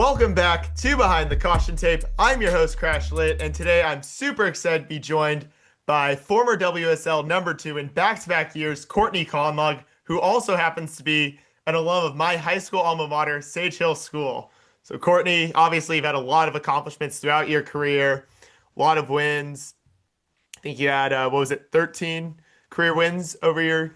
Welcome back to Behind the Caution Tape. I'm your host, CrashLit, and today I'm super excited to be joined by former WSL number two in back-to-back years, Courtney Conlogue, who also happens to be an alum of my high school alma mater, Sage Hill School. So, Courtney, obviously, you've had a lot of accomplishments throughout your career, a lot of wins. I think you had, 13 career wins over your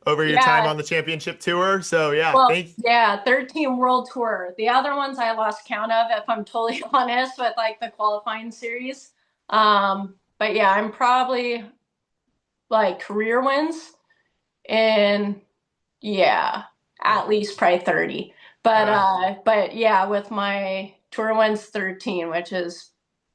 time Yeah, on the championship tour. So, yeah, well, thank yeah, 13 World Tour. The other ones I lost count of, if I'm totally honest, with like the qualifying series. But yeah, I'm probably like career wins and yeah, at least probably 30. But yeah, with my tour wins 13, which has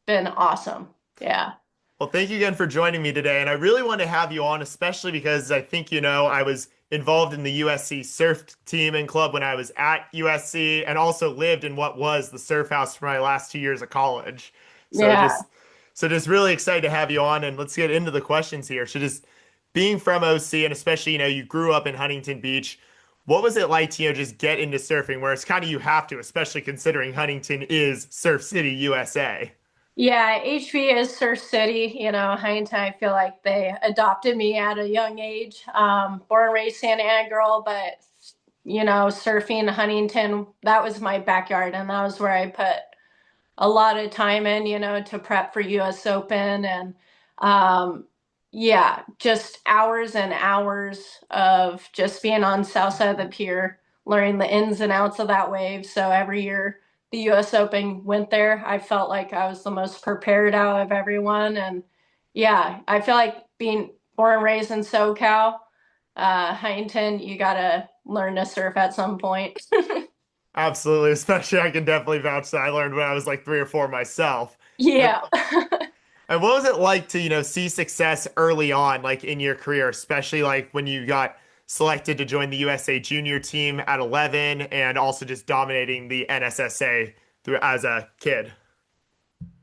been awesome. Yeah. Well, thank you again for joining me today. And I really want to have you on, especially because I think you know I was involved in the USC surf team and club when I was at USC and also lived in what was the surf house for my last 2 years of college. So Yeah. just so just really excited to have you on and let's get into the questions here. So just being from OC and especially, you grew up in Huntington Beach. What was it like to, just get into surfing where it's kind of you have to, especially considering Huntington is Surf City, USA? Yeah, HV is Surf City. Huntington, I feel like they adopted me at a young age. Born and raised Santa Ana girl, but surfing Huntington, that was my backyard, and that was where I put a lot of time in, to prep for US Open. And yeah, just hours and hours of just being on south side of the pier, learning the ins and outs of that wave. So every year the US Open went there, I felt like I was the most prepared out of everyone. And yeah, I feel like being born and raised in SoCal, Huntington, you gotta learn to surf at some point. Absolutely, especially I can definitely vouch that I learned when I was like 3 or 4 myself. And, Yeah. and what was it like to, see success early on, like in your career, especially like when you got selected to join the USA junior team at 11 and also just dominating the NSSA through as a kid?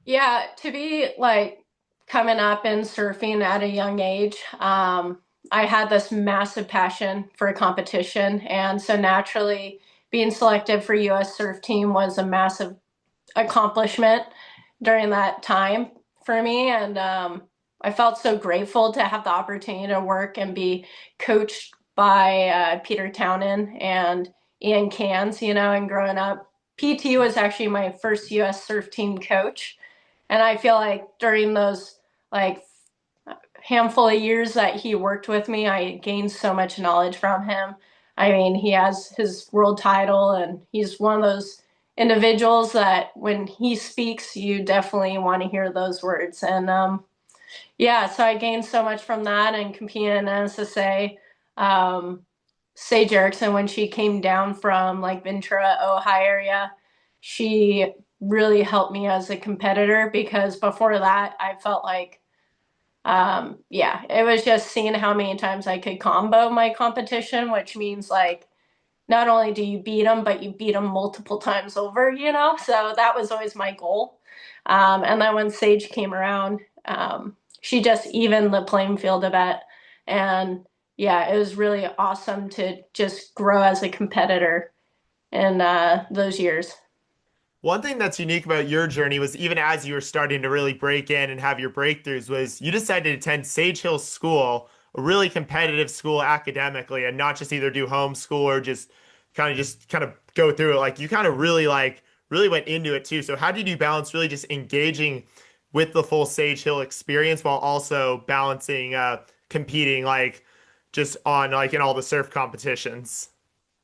Yeah, to be like coming up and surfing at a young age, I had this massive passion for competition. And so naturally, being selected for US Surf Team was a massive accomplishment during that time for me. And I felt so grateful to have the opportunity to work and be coached by Peter Townend and Ian Cans, and growing up. PT was actually my first US Surf Team coach. And I feel like during those like handful of years that he worked with me, I gained so much knowledge from him. I mean, he has his world title, and he's one of those individuals that when he speaks, you definitely want to hear those words. And yeah, so I gained so much from that and competing in NSSA. Sage Erickson, when she came down from like Ventura, Ohio area, she really helped me as a competitor because before that, I felt like yeah, it was just seeing how many times I could combo my competition, which means like not only do you beat them, but you beat them multiple times over. So that was always my goal. And then when Sage came around, she just evened the playing field a bit. And yeah, it was really awesome to just grow as a competitor in those years. One thing that's unique about your journey was even as you were starting to really break in and have your breakthroughs was you decided to attend Sage Hill School, a really competitive school academically, and not just either do homeschool or just kind of go through it. Like you kind of really went into it too. So how did you balance really just engaging with the full Sage Hill experience while also balancing competing like just on like in all the surf competitions?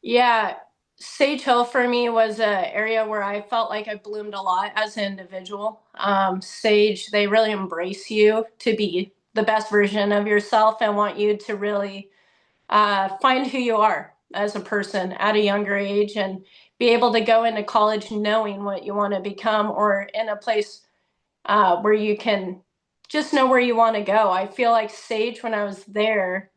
Yeah, Sage Hill for me was an area where I felt like I bloomed a lot as an individual. Sage, they really embrace you to be the best version of yourself and want you to really find who you are as a person at a younger age and be able to go into college knowing what you want to become or in a place where you can just know where you want to go. I feel like Sage, when I was there,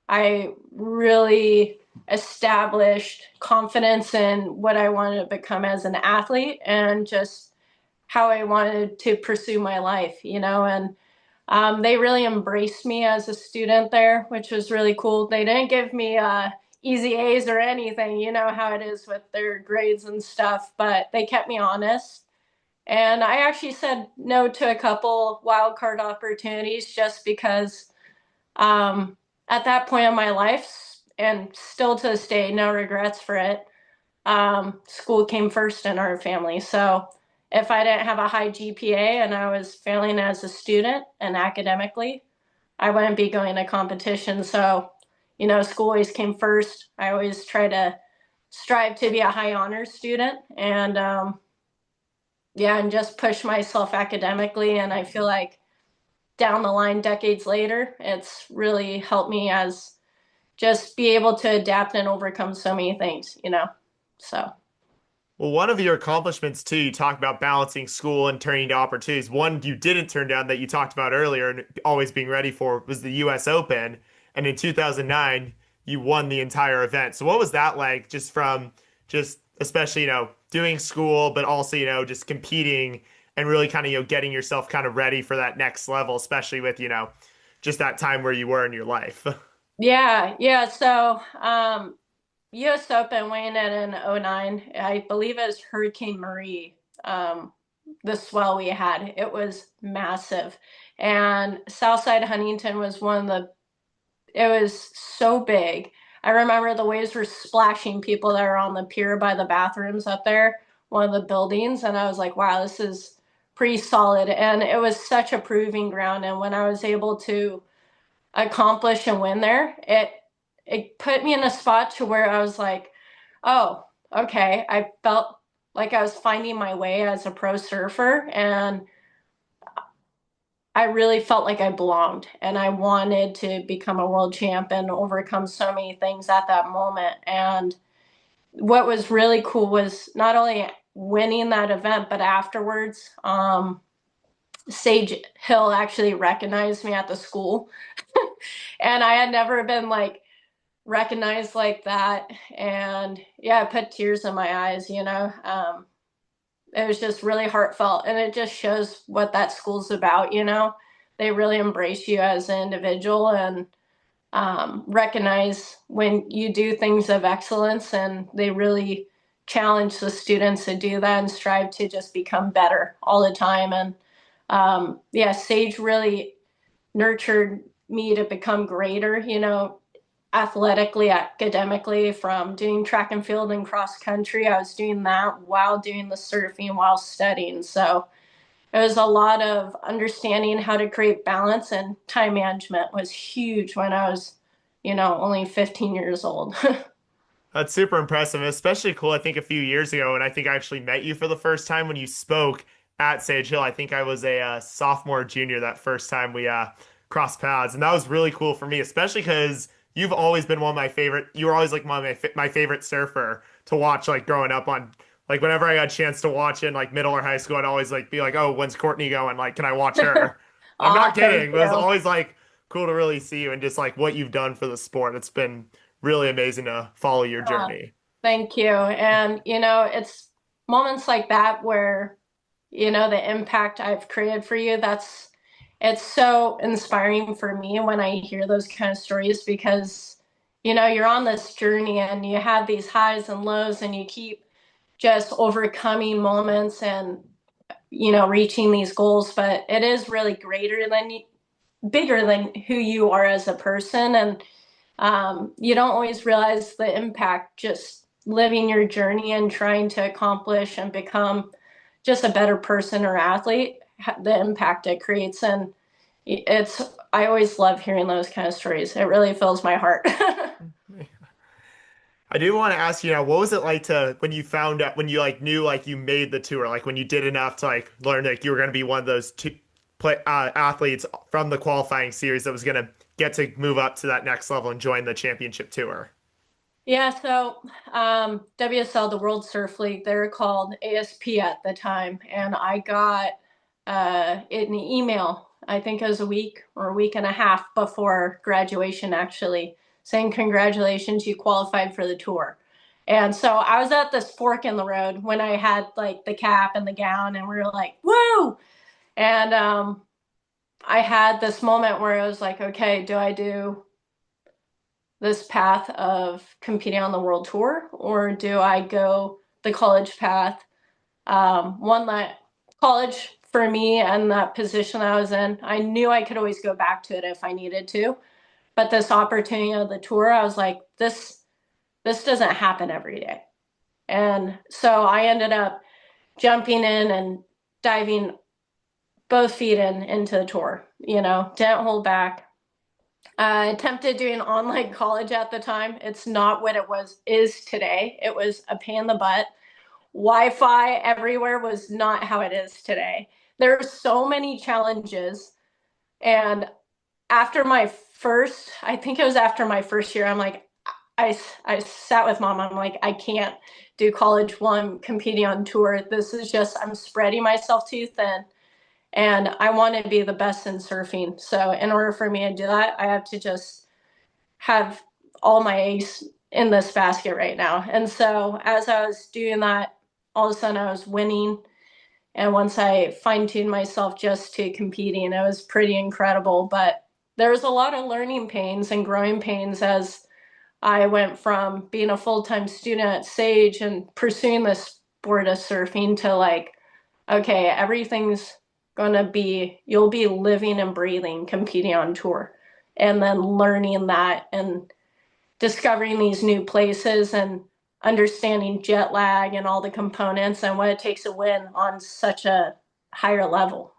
I really established confidence in what I wanted to become as an athlete and just how I wanted to pursue my life. And they really embraced me as a student there, which was really cool. They didn't give me easy A's or anything. You know how it is with their grades and stuff, but they kept me honest. And I actually said no to a couple wild card opportunities just because at that point in my life, and still to this day, no regrets for it. School came first in our family. So if I didn't have a high GPA and I was failing as a student and academically, I wouldn't be going to competition. So, school always came first. I always try to strive to be a high honors student and, yeah, and just push myself academically. And I feel like down the line, decades later, it's really helped me as just be able to adapt and overcome so many things. So. Well, one of your accomplishments too, you talked about balancing school and turning to opportunities. One you didn't turn down that you talked about earlier and always being ready for was the US Open. And in 2009, you won the entire event. So what was that like just from just especially, doing school, but also, just competing and really kind of, getting yourself kind of ready for that next level, especially with, just that time where you were in your life. Yeah, yeah. So, US Open weighing in '09, I believe it was Hurricane Marie, the swell we had. It was massive. And Southside Huntington was it was so big. I remember the waves were splashing people that were on the pier by the bathrooms up there, one of the buildings. And I was like, wow, this is pretty solid. And it was such a proving ground. And when I was able to accomplish and win there, it put me in a spot to where I was like, oh, okay. I felt like I was finding my way as a pro surfer, and I really felt like I belonged, and I wanted to become a world champ and overcome so many things at that moment. And what was really cool was not only winning that event, but afterwards, Sage Hill actually recognized me at the school. And I had never been like recognized like that. And yeah, it put tears in my eyes. It was just really heartfelt. And it just shows what that school's about. They really embrace you as an individual and recognize when you do things of excellence, and they really challenge the students to do that and strive to just become better all the time. And yeah, Sage really nurtured me to become greater, athletically, academically, from doing track and field and cross country. I was doing that while doing the surfing while studying. So it was a lot of understanding how to create balance, and time management was huge when I was, only 15 years old. That's super impressive, and especially cool. I think a few years ago, and I think I actually met you for the first time when you spoke at Sage Hill. I think I was a sophomore, or junior that first time we crossed paths, and that was really cool for me, especially because you've always been one of my favorite. You were always like one of my favorite surfer to watch, like growing up on. Like whenever I got a chance to watch in like middle or high school, I'd always like be like, "Oh, when's Courtney going? Like, can I watch her?" I'm not Aw, thank kidding. But it's you. always like cool to really see you and just like what you've done for the sport. It's been really amazing to follow your Uh, journey. Thank you. And, it's moments like that where, the impact I've created for you, it's so inspiring for me when I hear those kind of stories because, you're on this journey and you have these highs and lows and you keep just overcoming moments and, reaching these goals. But it is really bigger than who you are as a person. And you don't always realize the impact just living your journey and trying to accomplish and become just a better person or athlete, the impact it creates. And I always love hearing those kind of stories. It really fills my heart. I do want to ask you now, what was it like to when you found out when you like knew like you made the tour, like when you did enough to like learn like you were going to be one of those athletes from the qualifying series that was going to get to move up to that next level and join the championship tour? Yeah, so WSL, the World Surf League, they were called ASP at the time, and I got an email. I think it was a week or a week and a half before graduation, actually, saying congratulations, you qualified for the tour. And so I was at this fork in the road when I had like the cap and the gown, and we were like, "Woo!" And I had this moment where I was like, "Okay, do I do this path of competing on the world tour, or do I go the college path? One that college for me and that position I was in, I knew I could always go back to it if I needed to. But this opportunity of the tour, I was like, this doesn't happen every day. And so I ended up jumping in and diving both feet into the tour, didn't hold back. I attempted doing online college at the time. It's not what it is today. It was a pain in the butt. Wi-Fi everywhere was not how it is today. There are so many challenges. And I think it was after my first year, I'm like, I sat with mom. I'm like, I can't do college while I'm competing on tour. This is just, I'm spreading myself too thin. And I want to be the best in surfing. So in order for me to do that, I have to just have all my eggs in this basket right now. And so as I was doing that, all of a sudden I was winning. And once I fine tuned myself just to competing, it was pretty incredible. But there was a lot of learning pains and growing pains as I went from being a full time student at Sage and pursuing the sport of surfing to like, okay, everything's gonna be, you'll be living and breathing competing on tour. And then learning that and discovering these new places and understanding jet lag and all the components and what it takes to win on such a higher level,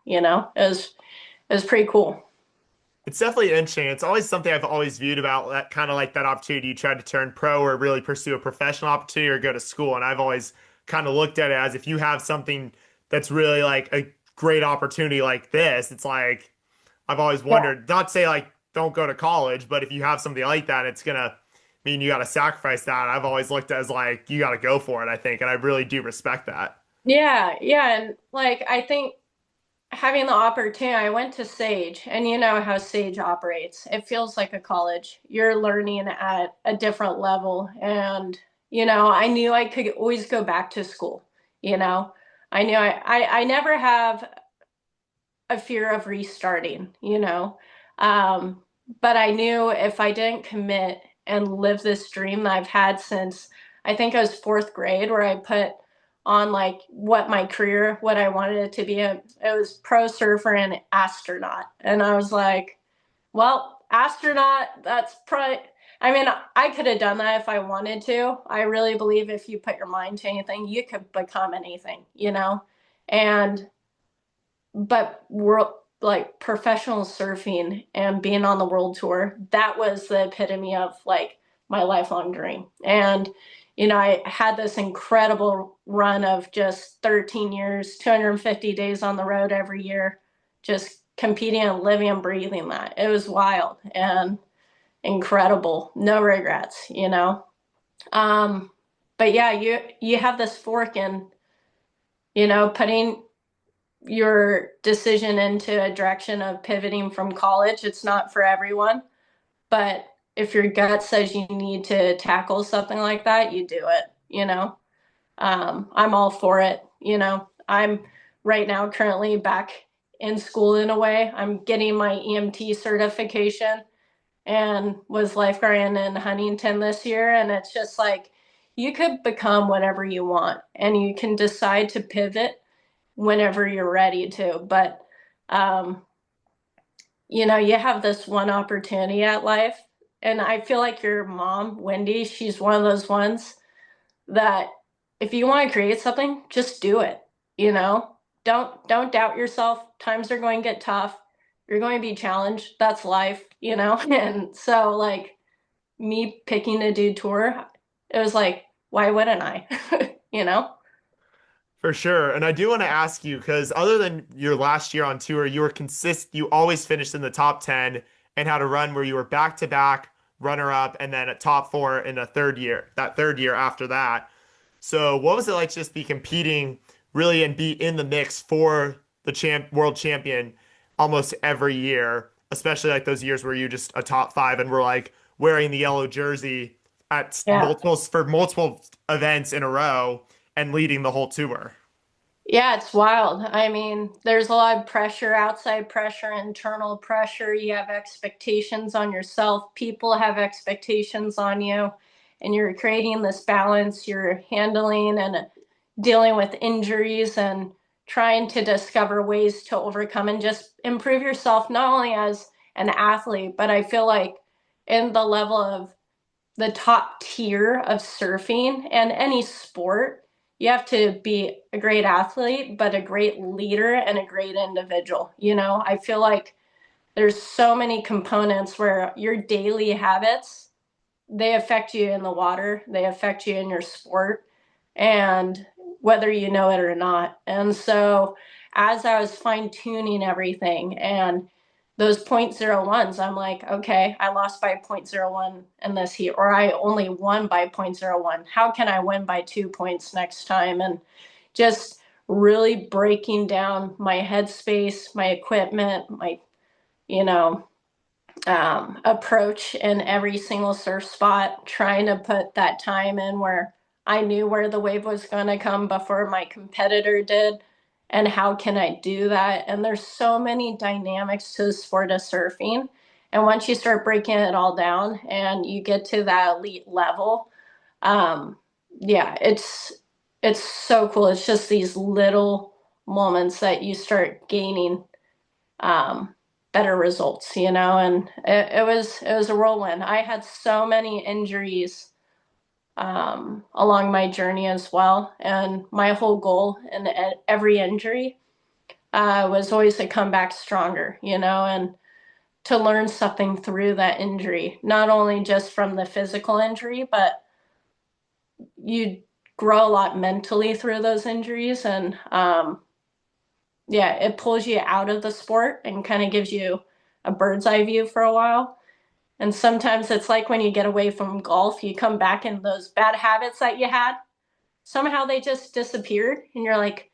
is pretty cool. It's definitely interesting. It's always something I've always viewed about that kind of like that opportunity. You try to turn pro or really pursue a professional opportunity or go to school. And I've always kind of looked at it as if you have something that's really like a great opportunity like this, it's like I've always Yeah. wondered, not to say like don't go to college, but if you have something like that, it's gonna mean you got to sacrifice that. I've always looked at as like you got to go for it, I think, and I really do respect that. Yeah, yeah. And like I think having the opportunity, I went to Sage, and you know how Sage operates. It feels like a college. You're learning at a different level. And, I knew I could always go back to school. You know, I knew I never have a fear of restarting. Um, but I knew if I didn't commit and live this dream that I've had since I think I was fourth grade, where I put on like what my career, what I wanted it to be. It was pro surfer and astronaut. And I was like, well, astronaut, that's probably, I mean, I could have done that if I wanted to. I really believe if you put your mind to anything, you could become anything. And but world like professional surfing and being on the world tour, that was the epitome of like my lifelong dream. And I had this incredible run of just 13 years, 250 days on the road every year, just competing and living and breathing that. It was wild and incredible. No regrets. Um, but yeah, you have this fork in, putting your decision into a direction of pivoting from college. It's not for everyone, but if your gut says you need to tackle something like that, you do it. I'm all for it. I'm right now currently back in school in a way. I'm getting my EMT certification and was lifeguarding in Huntington this year. And it's just like you could become whatever you want and you can decide to pivot whenever you're ready to. But um, you have this one opportunity at life. And I feel like your mom, Wendy, she's one of those ones that if you want to create something, just do it. You know, don't doubt yourself. Times are going to get tough. You're going to be challenged. That's life. And so like me picking to do tour, it was like, why wouldn't I? you know? For sure. And I do want to ask you, because other than your last year on tour, you always finished in the top 10 and had a run where you were back to back runner up and then a top four in that third year after that. So what was it like to just be competing really and be in the mix for the world champion almost every year, especially like those years where you just a top five and were like wearing the yellow jersey at Yeah. multiple events in a row and leading the whole tour. Yeah, it's wild. I mean, there's a lot of pressure, outside pressure, internal pressure. You have expectations on yourself. People have expectations on you, and you're creating this balance. You're handling and dealing with injuries and trying to discover ways to overcome and just improve yourself, not only as an athlete, but I feel like in the level of the top tier of surfing and any sport, you have to be a great athlete, but a great leader and a great individual. I feel like there's so many components where your daily habits, they affect you in the water, they affect you in your sport, and whether you know it or not. And so as I was fine tuning everything and those point zero ones, I'm like, okay, I lost by point zero 0.01 in this heat, or I only won by point zero 0.01. How can I win by 2 points next time? And just really breaking down my headspace, my equipment, my, you know, approach in every single surf spot, trying to put that time in where I knew where the wave was going to come before my competitor did. And how can I do that? And there's so many dynamics to the sport of surfing. And once you start breaking it all down and you get to that elite level, um, yeah, it's so cool. It's just these little moments that you start gaining um, better results, and it was a whirlwind. I had so many injuries along my journey as well, and my whole goal in every injury was always to come back stronger, and to learn something through that injury, not only just from the physical injury, but you grow a lot mentally through those injuries, and yeah, it pulls you out of the sport and kind of gives you a bird's eye view for a while. And sometimes it's like when you get away from golf, you come back and those bad habits that you had, somehow they just disappeared. And you're like,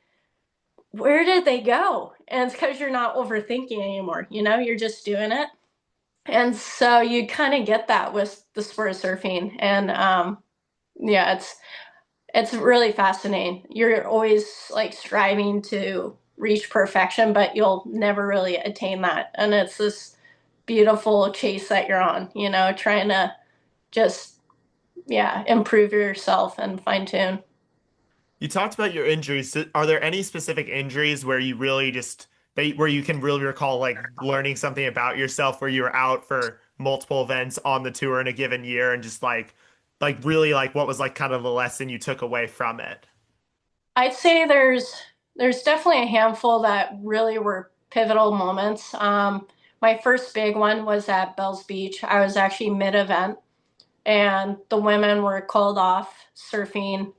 where did they go? And it's because you're not overthinking anymore. You're just doing it. And so you kind of get that with the sport of surfing. And yeah, it's really fascinating. You're always like striving to reach perfection, but you'll never really attain that. And it's this beautiful chase that you're on, trying to just, yeah, improve yourself and fine tune. You talked about your injuries. Are there any specific injuries where you really where you can really recall like learning something about yourself where you were out for multiple events on the tour in a given year and just like really like what was like kind of the lesson you took away from it? I'd say there's definitely a handful that really were pivotal moments. My first big one was at Bells Beach. I was actually mid-event, and the women were called off surfing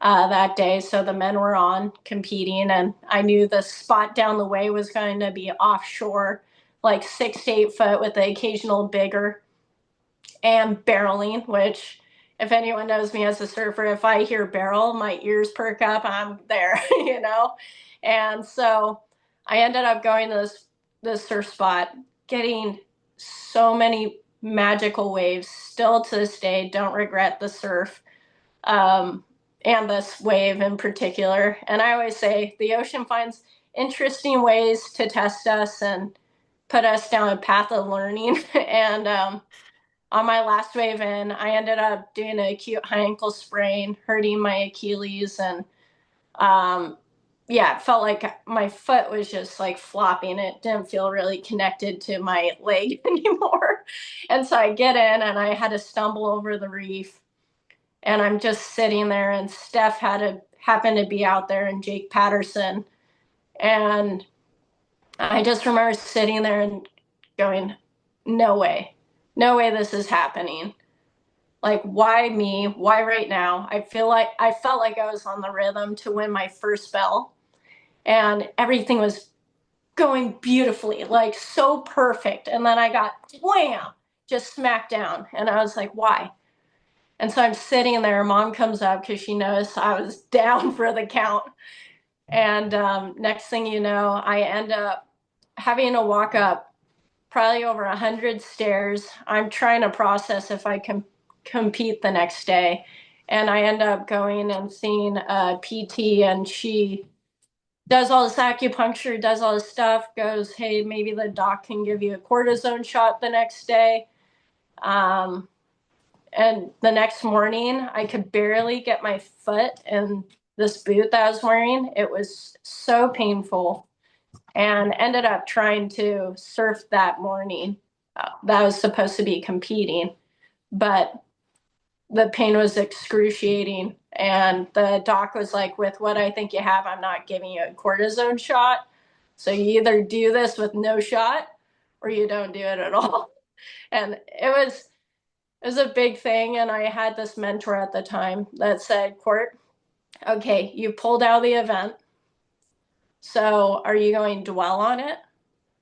that day, so the men were on competing, and I knew the spot down the way was going to be offshore, like 6 to 8 foot with the occasional bigger and barreling, which if anyone knows me as a surfer, if I hear barrel, my ears perk up, I'm there, And so I ended up going to this surf spot, getting so many magical waves. Still to this day, don't regret the surf, um, and this wave in particular. And I always say the ocean finds interesting ways to test us and put us down a path of learning. And on my last wave in, I ended up doing an acute high ankle sprain, hurting my Achilles, and um, yeah, it felt like my foot was just like flopping. It didn't feel really connected to my leg anymore. And so I get in and I had to stumble over the reef, and I'm just sitting there, and Steph had to happen to be out there, and Jake Patterson, and I just remember sitting there and going, no way, no way this is happening. Like, why me? Why right now? I felt like I was on the rhythm to win my first bell, and everything was going beautifully, like so perfect. And then I got wham, just smacked down. And I was like, why? And so I'm sitting there. Mom comes up because she knows I was down for the count. And next thing you know, I end up having to walk up probably over 100 stairs. I'm trying to process if I can compete the next day. And I end up going and seeing a PT, and she does all this acupuncture, does all this stuff, goes, hey, maybe the doc can give you a cortisone shot the next day. Um, and the next morning, I could barely get my foot in this boot that I was wearing. It was so painful, and ended up trying to surf that morning. That was supposed to be competing, but the pain was excruciating. And the doc was like, with what I think you have, I'm not giving you a cortisone shot. So you either do this with no shot or you don't do it at all. And it was a big thing. And I had this mentor at the time that said, Court, okay, you pulled out of the event. So are you going to dwell on it?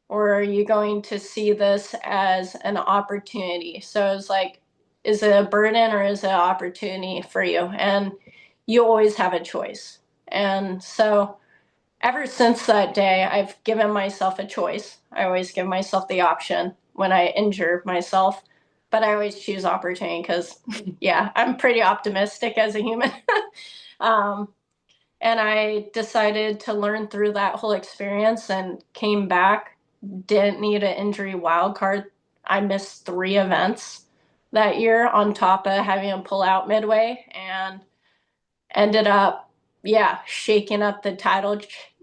Or are you going to see this as an opportunity? So it's like, is it a burden or is it an opportunity for you? And you always have a choice. And so ever since that day, I've given myself a choice. I always give myself the option when I injure myself, but I always choose opportunity because, yeah, I'm pretty optimistic as a human. um, and I decided to learn through that whole experience and came back, didn't need an injury wild card. I missed 3 events that year on top of having to pull out midway, and ended up, yeah, shaking up the title,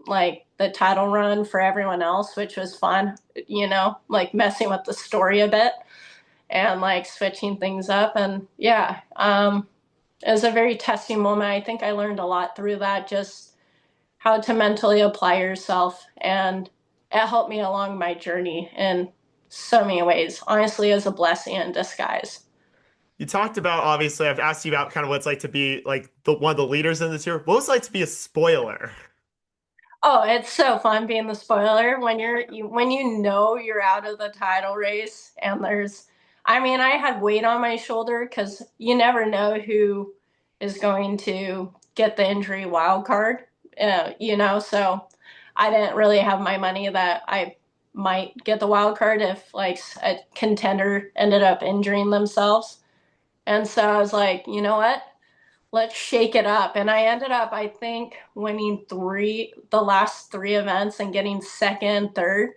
like the title run for everyone else, which was fun, like messing with the story a bit and like switching things up. And yeah, it was a very testing moment. I think I learned a lot through that, just how to mentally apply yourself. And it helped me along my journey in so many ways, honestly, as a blessing in disguise. You talked about, obviously, I've asked you about kind of what it's like to be like one of the leaders in this year. What was it like to be a spoiler? Oh, it's so fun being the spoiler when when you know you're out of the title race and I mean, I had weight on my shoulder because you never know who is going to get the injury wild card, so I didn't really have my money that I might get the wild card if like a contender ended up injuring themselves. And so I was like, you know what? Let's shake it up. And I ended up, I think, winning the last 3 events and getting second, third,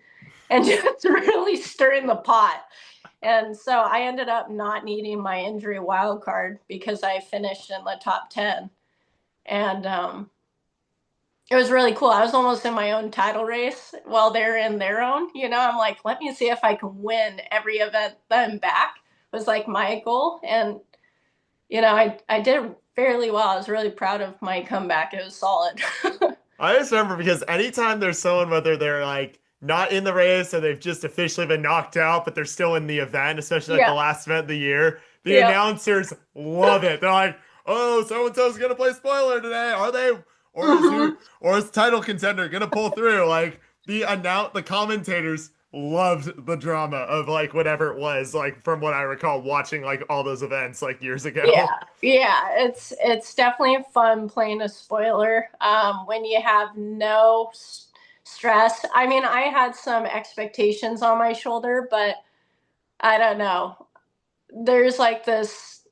and just really stirring the pot. And so I ended up not needing my injury wild card because I finished in the top 10. And it was really cool. I was almost in my own title race while they're in their own. I'm like, let me see if I can win every event then back was like my goal. And I did fairly well. I was really proud of my comeback. It was solid. I just remember because anytime there's someone, whether they're like not in the race or they've just officially been knocked out, but they're still in the event, especially like the Yeah. last event of the year, the Yeah. announcers love it. They're like, "Oh, so and so's gonna play spoiler today. Are they? Hmm. Or is title contender gonna pull through?" Like the commentators loved the drama of like whatever it was, like from what I recall watching like all those events like years Yeah. ago. Yeah. It's definitely fun playing a spoiler when you have no stress. I mean, I had some expectations on my shoulder, but I don't know. There's like this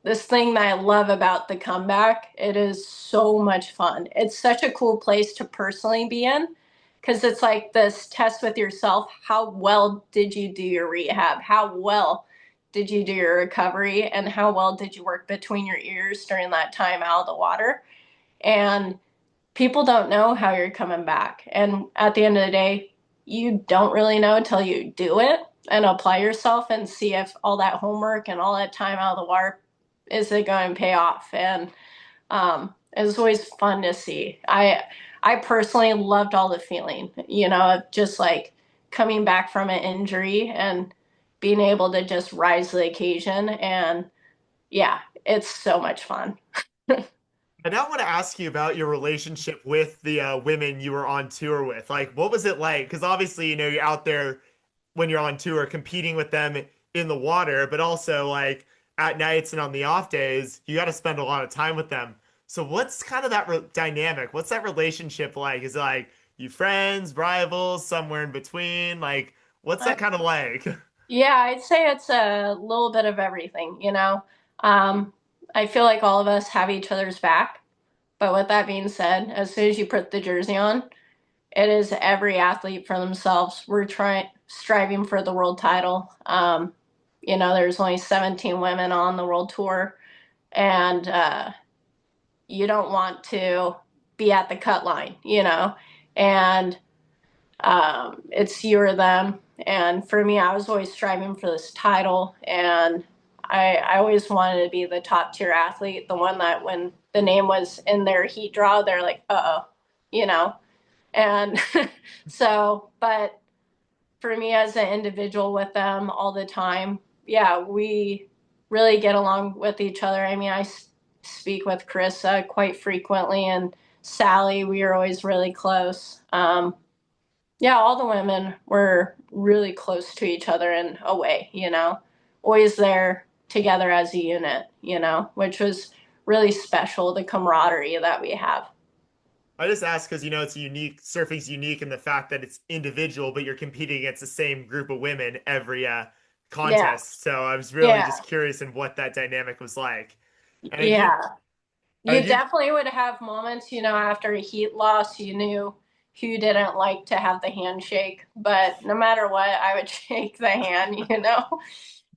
thing that I love about the comeback. It is so much fun. It's such a cool place to personally be in because it's like this test with yourself. How well did you do your rehab? How well did you do your recovery? And how well did you work between your ears during that time out of the water? And people don't know how you're coming back. And at the end of the day, you don't really know until you do it and apply yourself and see if all that homework and all that time out of the water is it going to pay off. And it's always fun to see. I personally loved all the feeling, of just like coming back from an injury and being able to just rise to the occasion. And yeah, it's so much fun. I now want to ask you about your relationship with the women you were on tour with. Like, what was it like? Because obviously, you're out there when you're on tour competing with them in the water, but also like at nights and on the off days, you got to spend a lot of time with them. So, what's kind of that re dynamic? What's that relationship like? Is it like you friends, rivals, somewhere in between? Like, what's that kind of like? Yeah, I'd say it's a little bit of everything. Um, I feel like all of us have each other's back. But with that being said, as soon as you put the jersey on, it is every athlete for themselves. We're trying striving for the world title. There's only 17 women on the world tour, and you don't want to be at the cut line, and it's you or them. And for me, I was always striving for this title, and I always wanted to be the top tier athlete, the one that when the name was in their heat draw, they're like, uh oh, you know. And but for me as an individual with them all the time, yeah, we really get along with each other. I mean, I speak with Carissa quite frequently, and Sally, we are always really close. Yeah, all the women were really close to each other in a way, always there together as a unit, which was really special, the camaraderie that we have. I just ask because it's unique. Surfing's unique in the fact that it's individual, but you're competing against the same group of women every Yeah, contest. So I was really yeah, just curious in what that dynamic was like. And yeah. I You do, definitely would have moments, after a heat loss, you knew who didn't like to have the handshake, but no matter what, I would shake the hand,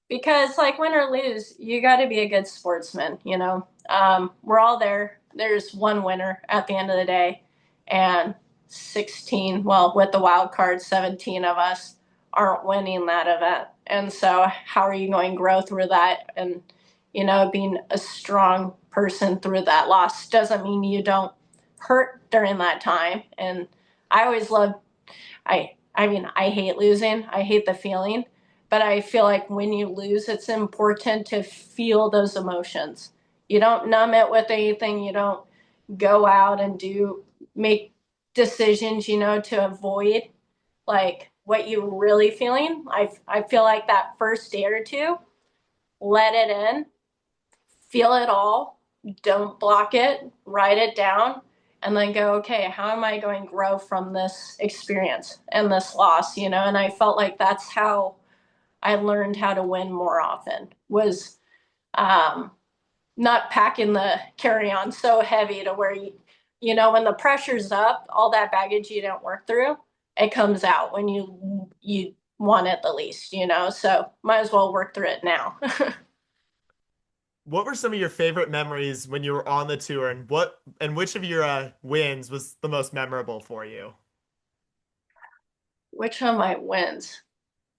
because like win or lose, you got to be a good sportsman, we're all there. There's one winner at the end of the day, and 16, well, with the wild card, 17 of us aren't winning that event. And so, how are you going to grow through that? And, being a strong person through that loss doesn't mean you don't hurt during that time. And I always love, I mean, I hate losing, I hate the feeling, but I feel like when you lose, it's important to feel those emotions. You don't numb it with anything. You don't go out and make decisions, to avoid like what you're really feeling. I feel like that first day or two, let it in, feel it all, don't block it, write it down, and then go, okay, how am I going to grow from this experience and this loss, And I felt like that's how I learned how to win more often was um, not packing the carry-on so heavy to where when the pressure's up, all that baggage you didn't work through, it comes out when you want it the least, So might as well work through it now. what were some of your favorite memories when you were on the tour, and which of your wins was the most memorable for you? Which one of my wins?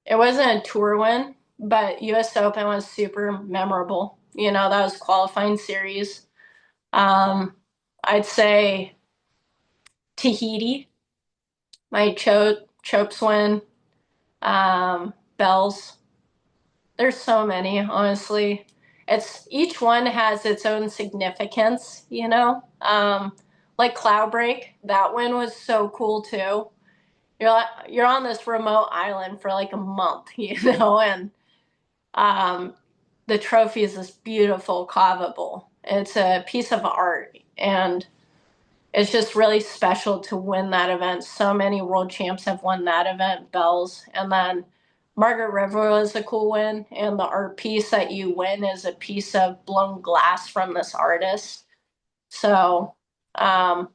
It wasn't a tour win, but US Open was super memorable. That was qualifying series. Um, I'd say Tahiti, my Chopes win, Bells. There's so many, honestly. It's each one has its own significance, like Cloud Break, that one was so cool too. You're on this remote island for like a month, and um, the trophy is this beautiful kava bowl. It's a piece of art, and it's just really special to win that event. So many world champs have won that event, Bells. And then Margaret River was a cool win. And the art piece that you win is a piece of blown glass from this artist. So, um,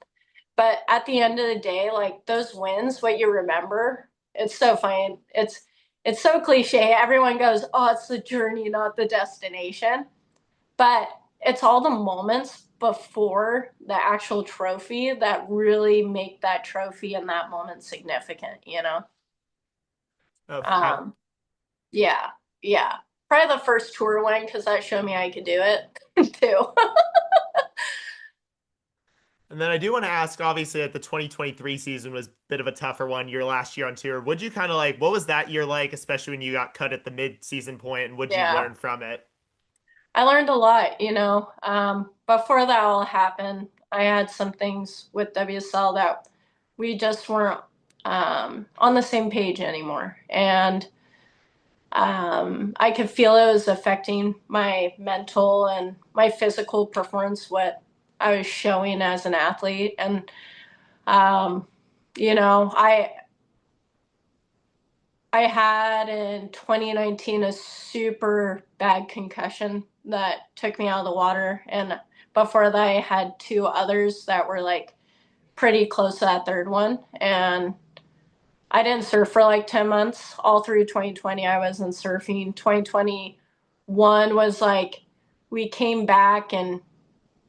but at the end of the day, like those wins, what you remember, it's so funny. It's so cliche. Everyone goes, "Oh, it's the journey, not the destination." But it's all the moments before the actual trophy that really make that trophy and that moment significant. Of how Um, yeah, yeah. Probably the first tour win because that showed me I could do it too. And then I do want to ask, obviously, that the 2023 season was a bit of a tougher one, your last year on tour. Would you kind of like, what was that year like, especially when you got cut at the mid-season point, and what'd you Yeah, learn from it? I learned a lot. Before that all happened, I had some things with WSL that we just weren't on the same page anymore. And I could feel it was affecting my mental and my physical performance, what I was showing as an athlete. And, um, you know, I, I had in 2019 a super bad concussion that took me out of the water. And before that, I had two others that were like pretty close to that third one. And I didn't surf for like 10 months. All through 2020, I wasn't surfing. 2021 was like we came back and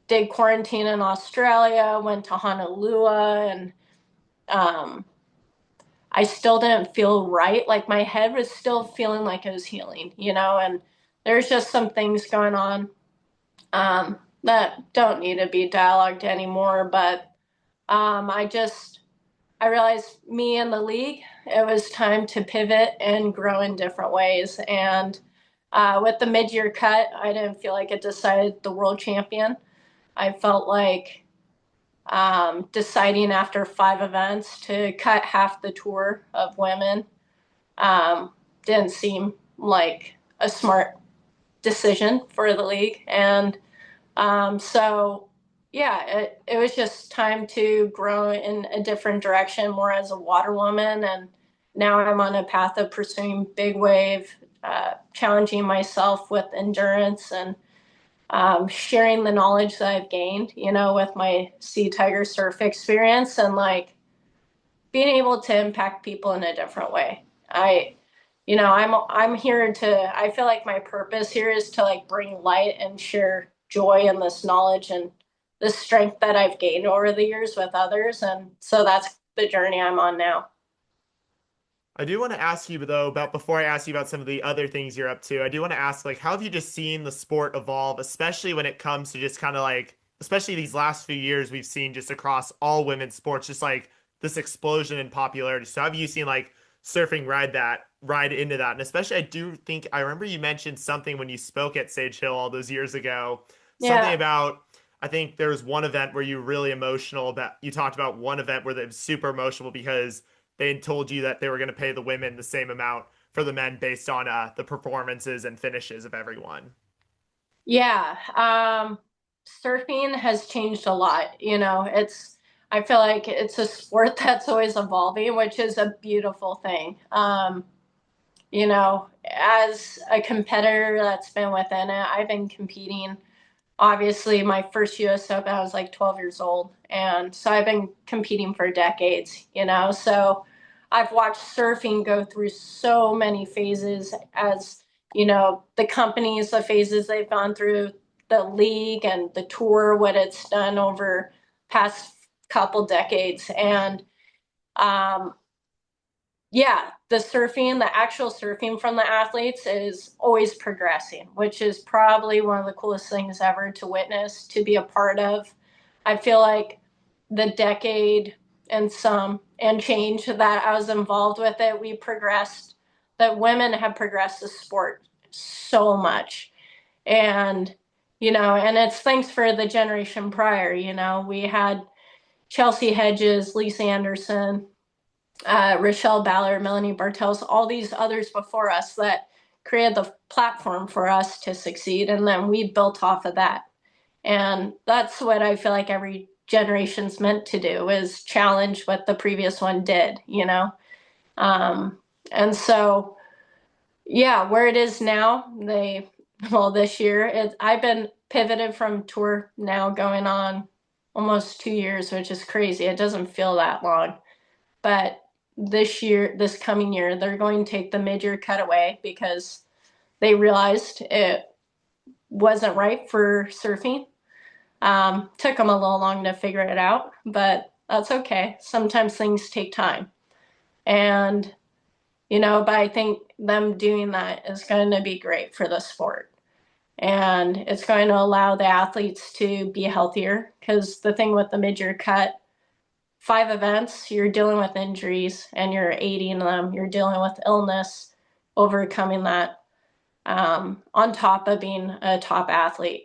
did quarantine in Australia, went to Honolulu, and um, I still didn't feel right. Like my head was still feeling like it was healing, and there's just some things going on that don't need to be dialogued anymore. But I realized me and the league, it was time to pivot and grow in different ways. And with the mid year cut, I didn't feel like it decided the world champion. I felt like deciding after 5 events to cut half the tour of women um, didn't seem like a smart decision for the league. And so, yeah, it was just time to grow in a different direction, more as a water woman. And now I'm on a path of pursuing big wave, challenging myself with endurance and sharing the knowledge that I've gained, with my Sea Tiger surf experience and like being able to impact people in a different way. I'm here to, I feel like my purpose here is to like bring light and share joy and this knowledge and the strength that I've gained over the years with others. And so that's the journey I'm on now. I do want to ask you though about before I ask you about some of the other things you're up to, I do want to ask like how have you just seen the sport evolve, especially when it comes to just kind of like especially these last few years we've seen just across all women's sports, just like this explosion in popularity. So have you seen like surfing ride into that? And especially I do think I remember you mentioned something when you spoke at Sage Hill all those years ago, something Yeah. about I think there was one event where you were really emotional about you talked about one event where it was super emotional because they had told you that they were going to pay the women the same amount for the men based on the performances and finishes of everyone. Yeah. Surfing has changed a lot. I feel like it's a sport that's always evolving, which is a beautiful thing. As a competitor that's been within it, I've been competing. Obviously, my first US Open, I was like 12 years old. And so I've been competing for decades. So I've watched surfing go through so many phases as, the companies, the phases they've gone through, the league and the tour, what it's done over past couple decades. And um, yeah, the actual surfing from the athletes is always progressing, which is probably one of the coolest things ever to witness, to be a part of. I feel like the decade and change that I was involved with it, that women have progressed the sport so much. And, and it's thanks for the generation prior, we had Chelsea Hedges, Lisa Anderson, Rochelle Ballard, Melanie Bartels, all these others before us that created the platform for us to succeed. And then we built off of that. And that's what I feel like every generation's meant to do is challenge what the previous one did. Um, and so, yeah, where it is now, this year, I've been pivoted from tour now going on almost 2 years, which is crazy. It doesn't feel that long. But this coming year, they're going to take the mid-year cutaway because they realized it wasn't right for surfing. Took them a little long to figure it out, but that's okay. Sometimes things take time. And, but I think them doing that is going to be great for the sport. And it's going to allow the athletes to be healthier because the thing with the mid-year cut, 5 events, you're dealing with injuries and you're aiding them. You're dealing with illness, overcoming that, on top of being a top athlete.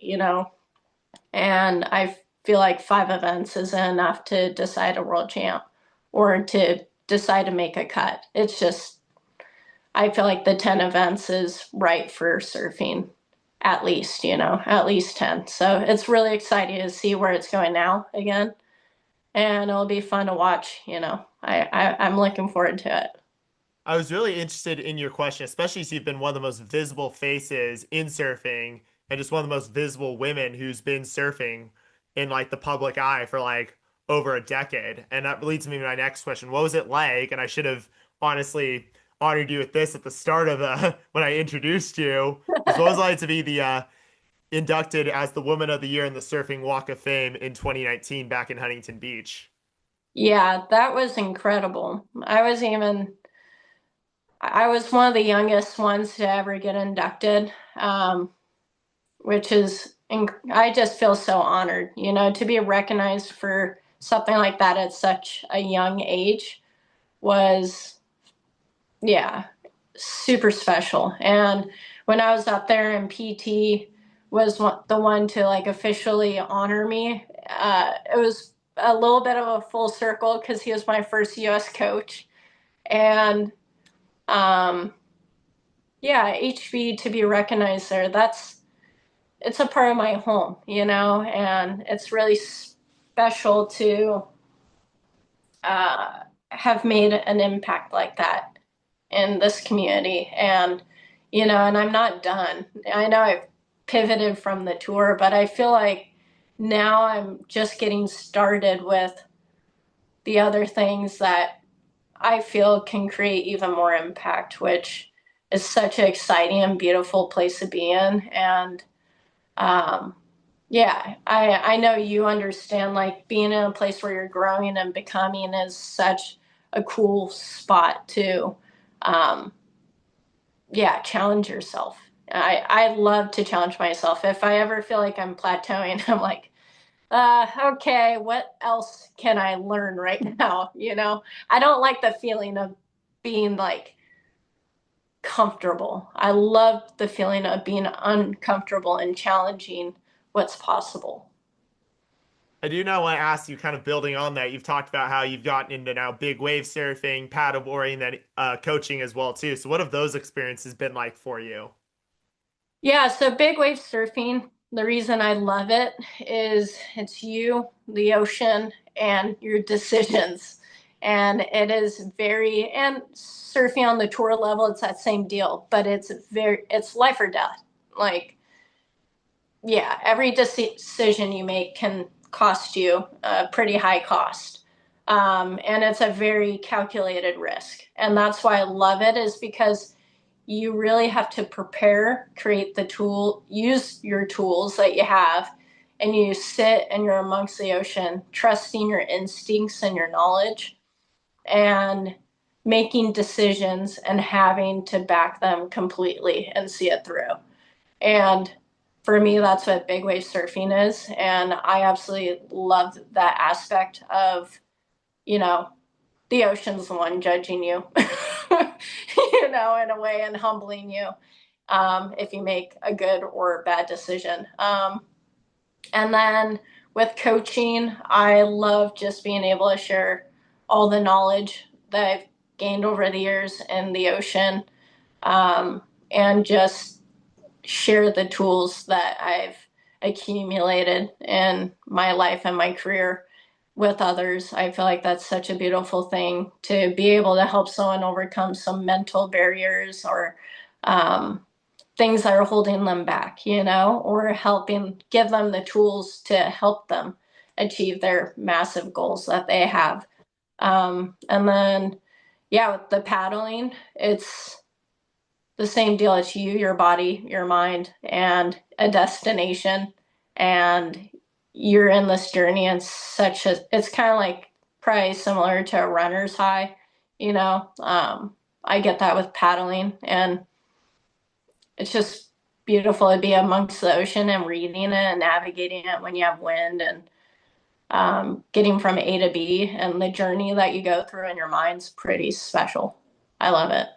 And I feel like 5 events isn't enough to decide a world champ or to decide to make a cut. It's just, I feel like the 10 events is right for surfing, at least 10. So it's really exciting to see where it's going now again, and it'll be fun to watch. I'm looking forward to it. I was really interested in your question, especially as you've been one of the most visible faces in surfing and just one of the most visible women who's been surfing in like the public eye for like over a decade. And that leads me to my next question. What was it like? And I should have honestly honored you with this at the start of when I introduced you. Is what was it like to be the inducted as the Woman of the Year in the Surfing Walk of Fame in 2019 back in Huntington Beach? Yeah, that was incredible. I was one of the youngest ones to ever get inducted, which is, I just feel so honored, to be recognized for something like that at such a young age was, yeah, super special. And when I was up there and PT was the one to like officially honor me, it was a little bit of a full circle because he was my first US coach. And um, yeah, HB to be recognized there, it's a part of my home, and it's really special to have made an impact like that in this community. And I'm not done. I know I've pivoted from the tour, but I feel like now I'm just getting started with the other things that I feel can create even more impact, which is such an exciting and beautiful place to be in. And um, yeah, I know you understand like being in a place where you're growing and becoming is such a cool spot to um, yeah, challenge yourself. I love to challenge myself. If I ever feel like I'm plateauing, I'm like, okay, what else can I learn right now? I don't like the feeling of being like comfortable. I love the feeling of being uncomfortable and challenging what's possible. I do now want to ask you, kind of building on that, you've talked about how you've gotten into now big wave surfing, paddleboarding, then coaching as well too. So what have those experiences been like for you? Yeah, so big wave surfing, the reason I love it is it's you, the ocean, and your decisions. And it is and surfing on the tour level, it's that same deal, but it's life or death. Like, yeah, every decision you make can cost you a pretty high cost. And it's a very calculated risk. And that's why I love it, is because you really have to prepare, create the tool, use your tools that you have, and you sit and you're amongst the ocean, trusting your instincts and your knowledge, and making decisions and having to back them completely and see it through. And for me, that's what big wave surfing is. And I absolutely love that aspect of, you know, the ocean's the one judging you, in a way, and humbling you if you make a good or bad decision. And then with coaching, I love just being able to share all the knowledge that I've gained over the years in the ocean, um, and just share the tools that I've accumulated in my life and my career with others. I feel like that's such a beautiful thing to be able to help someone overcome some mental barriers or um, things that are holding them back, or helping give them the tools to help them achieve their massive goals that they have. And then, yeah, with the paddling, it's the same deal. It's you, your body, your mind, and a destination. And you're in this journey, and it's kind of like probably similar to a runner's high, you know. I get that with paddling, and it's just beautiful to be amongst the ocean and reading it and navigating it when you have wind, and getting from A to B, and the journey that you go through in your mind's pretty special. I love it.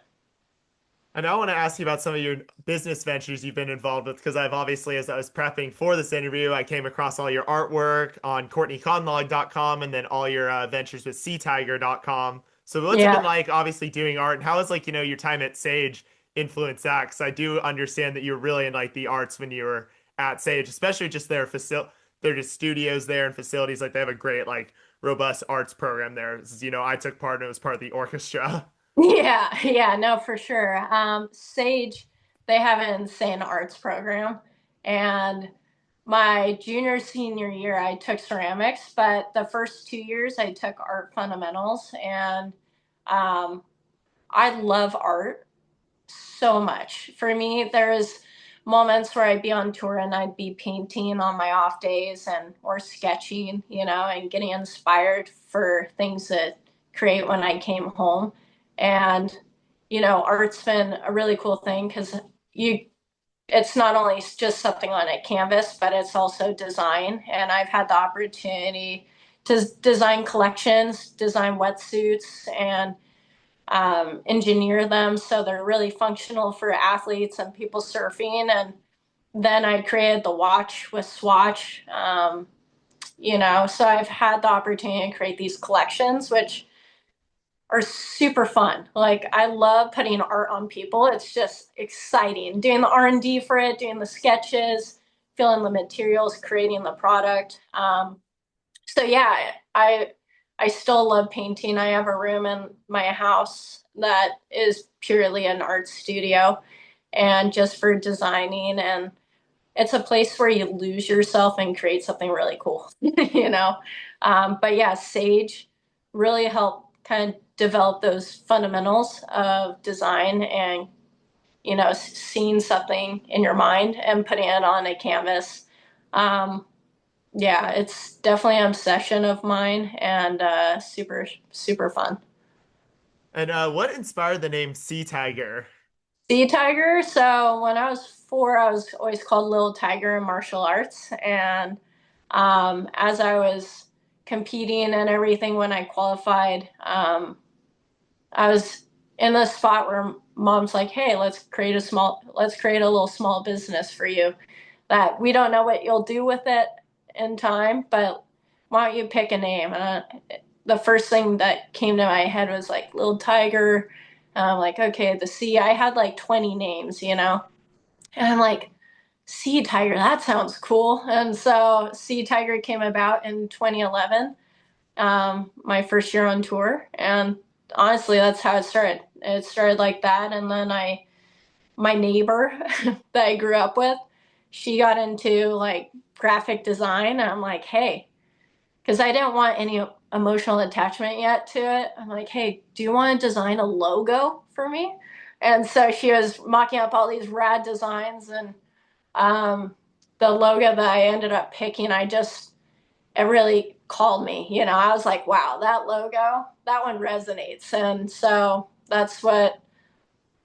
And I want to ask you about some of your business ventures you've been involved with, because I've obviously, as I was prepping for this interview, I came across all your artwork on CourtneyConlogue.com and then all your ventures with SeaTiger.com. So what's it been Yeah. like, obviously, doing art, and how has, like, your time at Sage influenced that? Because I do understand that you were really in like the arts when you were at Sage, especially just they're just studios there and facilities. Like they have a great, like, robust arts program there. I took part and it was part of the orchestra. Yeah, yeah, no, for sure. Sage, they have an insane arts program, And my junior senior year, I took ceramics, but the first 2 years I took art fundamentals. And um, I love art so much. For me, there's moments where I'd be on tour and I'd be painting on my off days and or sketching, and getting inspired for things to create when I came home. And art's been a really cool thing because you it's not only just something on a canvas, but it's also design. And I've had the opportunity to design collections, design wetsuits, and engineer them so they're really functional for athletes and people surfing. And then I created the watch with Swatch. So I've had the opportunity to create these collections, which are super fun. Like I love putting art on people. It's just exciting. Doing the R&D for it, doing the sketches, filling the materials, creating the product. So yeah, I still love painting. I have a room in my house that is purely an art studio and just for designing, and it's a place where you lose yourself and create something really cool, you know. But yeah, Sage really helped kind of develop those fundamentals of design and seeing something in your mind and putting it on a canvas. Um, yeah, it's definitely an obsession of mine and super, super fun. And what inspired the name Sea Tiger? Sea Tiger. So when I was 4, I was always called Little Tiger in martial arts. And as I was competing and everything when I qualified, I was in the spot where mom's like, hey, let's create a little small business for you that we don't know what you'll do with it in time, but why don't you pick a name? And the first thing that came to my head was like Little Tiger. Like, okay, the sea. I had like 20 names, and I'm like, Sea Tiger, that sounds cool. And so Sea Tiger came about in 2011, my first year on tour. And honestly, that's how it started. It started like that. And then my neighbor that I grew up with, she got into like graphic design. And I'm like, hey, because I didn't want any emotional attachment yet to it. I'm like, hey, do you want to design a logo for me? And so she was mocking up all these rad designs, and um, the logo that I ended up picking, it really called me. I was like, wow, that logo, that one resonates. And so that's where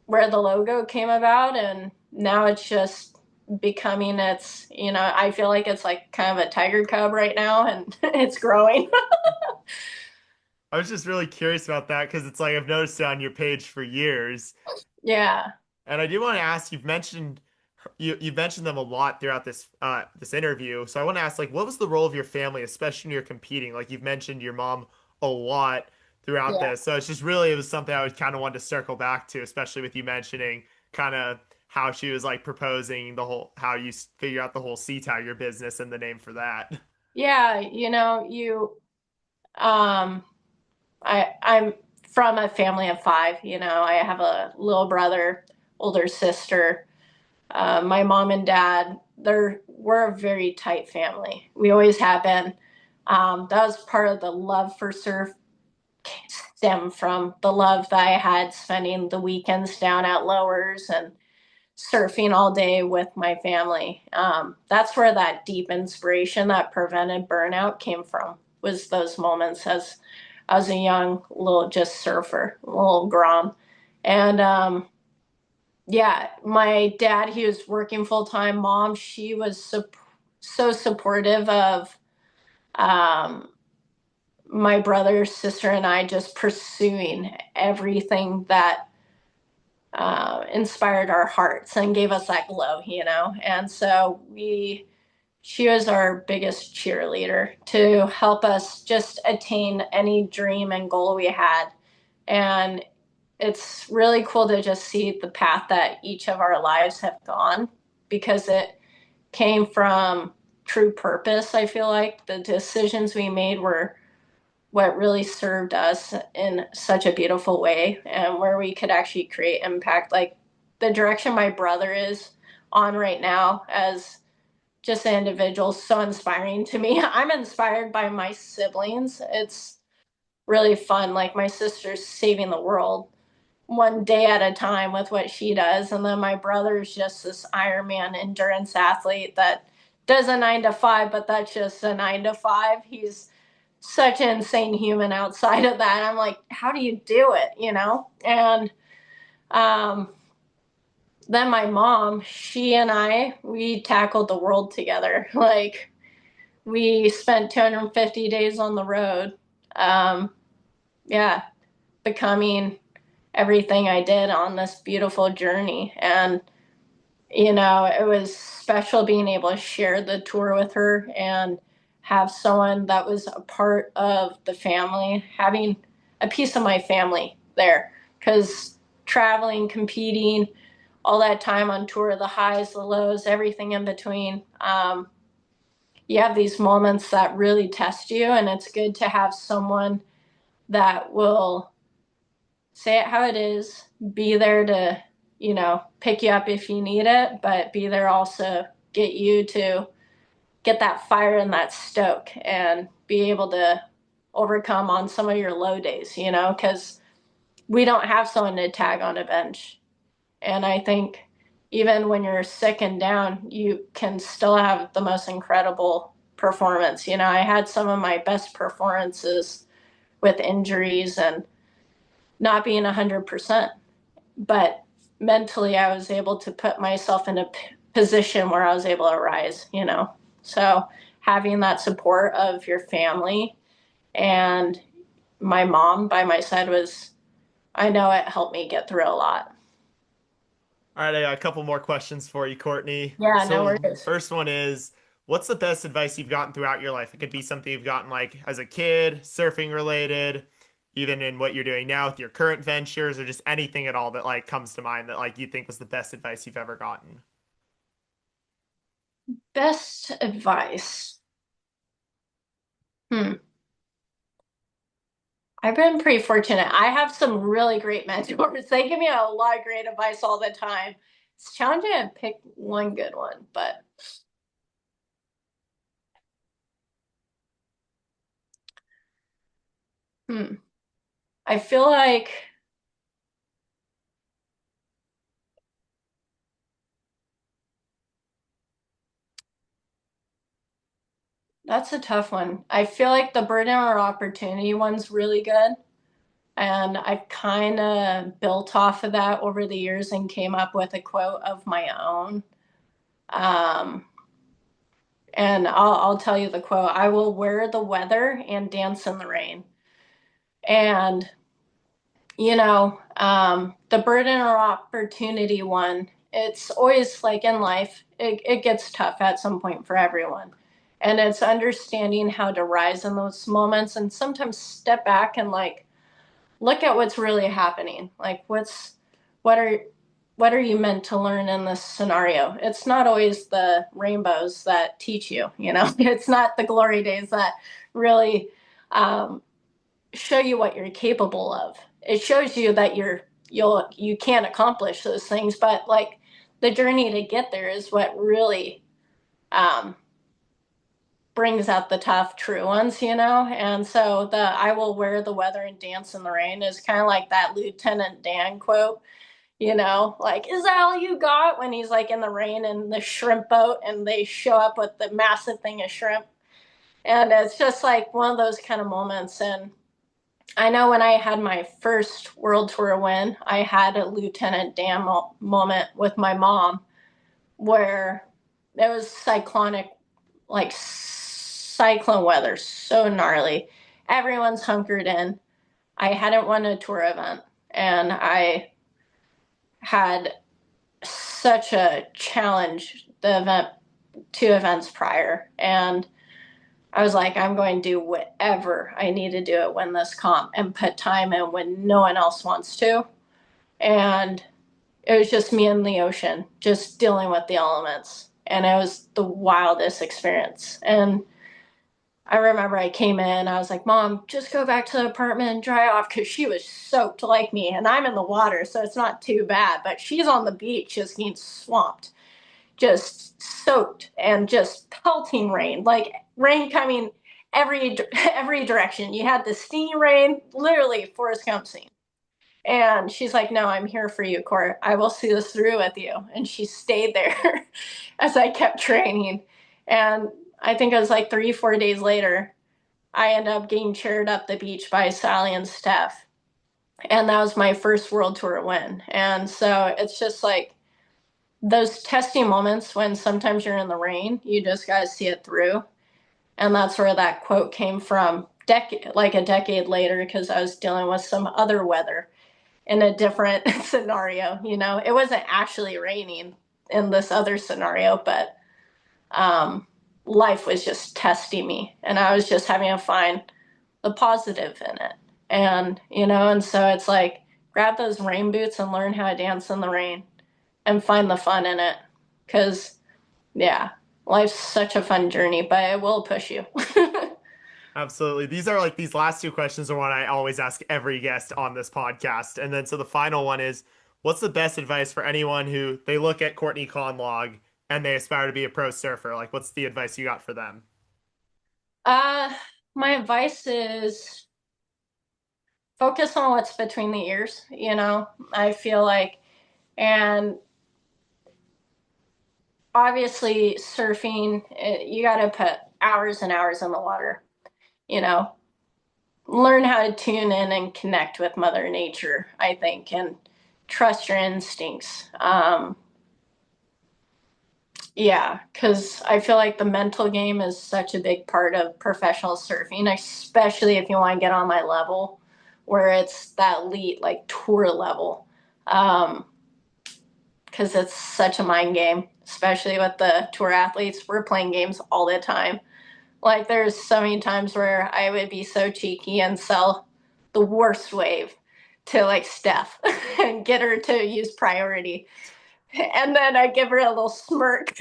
the logo came about. And now it's just becoming I feel like it's like kind of a tiger cub right now and it's growing. I was just really curious about that because it's like I've noticed it on your page for years. Yeah. And I do want to ask, you've mentioned them a lot throughout this interview. So I want to ask, like, what was the role of your family, especially when you're competing? Like you've mentioned your mom a lot throughout Yeah. this. So it's just really it was something I would kind of want to circle back to, especially with you mentioning kind of how she was like proposing the whole how you figure out the whole sea tiger business and the name for that. Yeah. Um, I'm from a family of 5. I have a little brother, older sister. My mom and dad, we're a very tight family. We always have been. That was part of the love for surf stemmed from the love that I had spending the weekends down at Lowers and surfing all day with my family. That's where that deep inspiration that prevented burnout came from, was those moments as I was a young little just surfer, little grom. And yeah, my dad, he was working full time. Mom, she was so supportive of um, my brother, sister, and I just pursuing everything that inspired our hearts and gave us that glow. And so she was our biggest cheerleader to help us just attain any dream and goal we had. And it's really cool to just see the path that each of our lives have gone because it came from true purpose. I feel like the decisions we made were what really served us in such a beautiful way and where we could actually create impact. Like the direction my brother is on right now as just the individual so inspiring to me. I'm inspired by my siblings. It's really fun. Like my sister's saving the world one day at a time with what she does. And then my brother's just this Ironman endurance athlete that does a 9 to 5, but that's just a 9 to 5. He's such an insane human outside of that. I'm like, how do you do it? And um, then my mom, she and we tackled the world together. Like, we spent 250 days on the road. Um, yeah, becoming everything I did on this beautiful journey. And, it was special being able to share the tour with her and have someone that was a part of the family, having a piece of my family there. Because traveling, competing, all that time on tour, the highs, the lows, everything in between. You have these moments that really test you, and it's good to have someone that will say it how it is, be there to, pick you up if you need it, but be there also get you to get that fire and that stoke and be able to overcome on some of your low days, because we don't have someone to tag on a bench. And I think even when you're sick and down, you can still have the most incredible performance. I had some of my best performances with injuries and not being 100%, but mentally I was able to put myself in a position where I was able to rise. So having that support of your family and my mom by my side I know it helped me get through a lot. All right, I got a couple more questions for you, Courtney. Yeah, no So, worries. first one is, what's the best advice you've gotten throughout your life? It could be something you've gotten like as a kid, surfing related, even in what you're doing now with your current ventures, or just anything at all that like comes to mind that like you think was the best advice you've ever gotten. Best advice. Hmm. I've been pretty fortunate. I have some really great mentors. They give me a lot of great advice all the time. It's challenging to pick one good one, but hmm. I feel like that's a tough one. I feel like the burden or opportunity one's really good. And I've kind of built off of that over the years and came up with a quote of my own. Um, and I'll tell you the quote: I will wear the weather and dance in the rain. And, the burden or opportunity one, it's always like in life, it gets tough at some point for everyone. And it's understanding how to rise in those moments and sometimes step back and like look at what's really happening. Like what are what are you meant to learn in this scenario? It's not always the rainbows that teach you. It's not the glory days that really um, show you what you're capable of. It shows you that you can't accomplish those things, but like the journey to get there is what really um, brings out the tough, true ones. And so the I will wear the weather and dance in the rain is kind of like that Lieutenant Dan quote, like, is that all you got when he's like in the rain in the shrimp boat and they show up with the massive thing of shrimp. And it's just like one of those kind of moments. And I know when I had my first world tour win, I had a Lieutenant Dan moment with my mom where it was cyclonic, like cyclone weather, so gnarly. Everyone's hunkered in. I hadn't won a tour event, and I had such a challenge the event 2 events prior, and I was like, I'm going to do whatever I need to do to win this comp and put time in when no one else wants to. And it was just me in the ocean, just dealing with the elements. And it was the wildest experience. And I remember I came in, I was like, Mom, just go back to the apartment and dry off, because she was soaked like me. And I'm in the water, so it's not too bad. But she's on the beach just getting swamped, just soaked and just pelting rain, like rain coming every direction. You had the stinging rain, literally Forrest Gump scene. And she's like, "No, I'm here for you, Court. I will see this through with you." And she stayed there as I kept training. And I think it was like 3, 4 days later, I ended up getting cheered up the beach by Sally and Steph. And that was my first world tour win. And so it's just like those testing moments when sometimes you're in the rain, you just got to see it through. And that's where that quote came from, like a decade later, because I was dealing with some other weather in a different scenario. It wasn't actually raining in this other scenario, but um, life was just testing me, and I was just having to find the positive in it. And so it's like grab those rain boots and learn how to dance in the rain and find the fun in it. Because, yeah, life's such a fun journey, but it will push you. Absolutely. These are like these last two questions are one I always ask every guest on this podcast. And then so the final one is, what's the best advice for anyone who they look at Courtney Conlogue and they aspire to be a pro surfer? Like, what's the advice you got for them? uh, my advice is focus on what's between the ears. I feel like, and obviously surfing, you got to put hours and hours in the water, you know, learn how to tune in and connect with Mother Nature, I think, and trust your instincts. Yeah, because I feel like the mental game is such a big part of professional surfing, especially if you want to get on my level where it's that elite, like tour level. Um, because it's such a mind game, especially with the tour athletes. We're playing games all the time. Like there's so many times where I would be so cheeky and sell the worst wave to like Steph and get her to use priority. And then I give her a little smirk.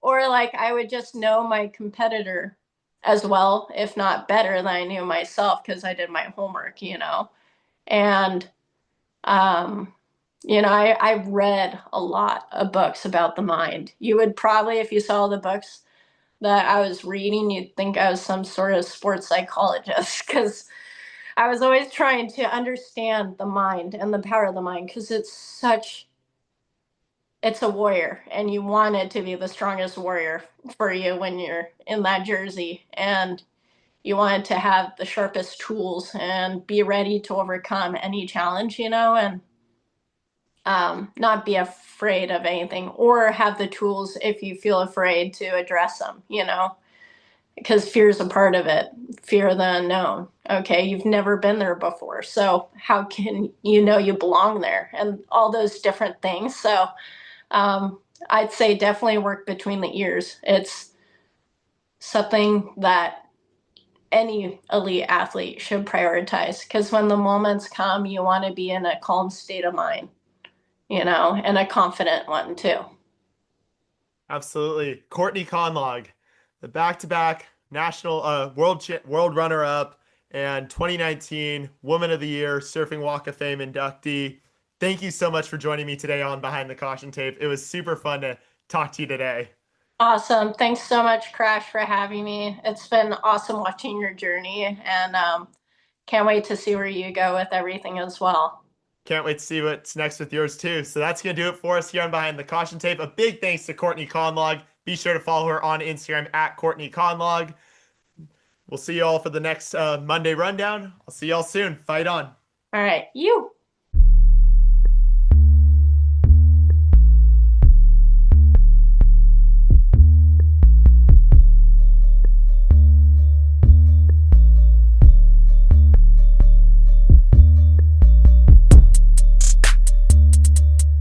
Or like I would just know my competitor as well, if not better than I knew myself because I did my homework. And um, I read a lot of books about the mind. You would probably, if you saw the books that I was reading, you'd think I was some sort of sports psychologist because I was always trying to understand the mind and the power of the mind because it's a warrior and you want it to be the strongest warrior for you when you're in that jersey, and you want to have the sharpest tools and be ready to overcome any challenge, and not be afraid of anything or have the tools if you feel afraid to address them, because fear is a part of it. Fear of the unknown. Okay, you've never been there before, so how can you know you belong there, and all those different things. So um, I'd say definitely work between the ears. It's something that any elite athlete should prioritize because when the moments come, you want to be in a calm state of mind, and a confident one too. Absolutely. Courtney Conlogue, the back-to-back national world runner-up and 2019 Woman of the Year Surfing Walk of Fame inductee. Thank you so much for joining me today on Behind the Caution Tape. It was super fun to talk to you today. Awesome. Thanks so much, Crash, for having me. It's been awesome watching your journey, and can't wait to see where you go with everything as well. Can't wait to see what's next with yours too. So that's going to do it for us here on Behind the Caution Tape. A big thanks to Courtney Conlogue. Be sure to follow her on Instagram at Courtney Conlogue. We'll see you all for the next Monday rundown. I'll see y'all soon. Fight on. All right. You.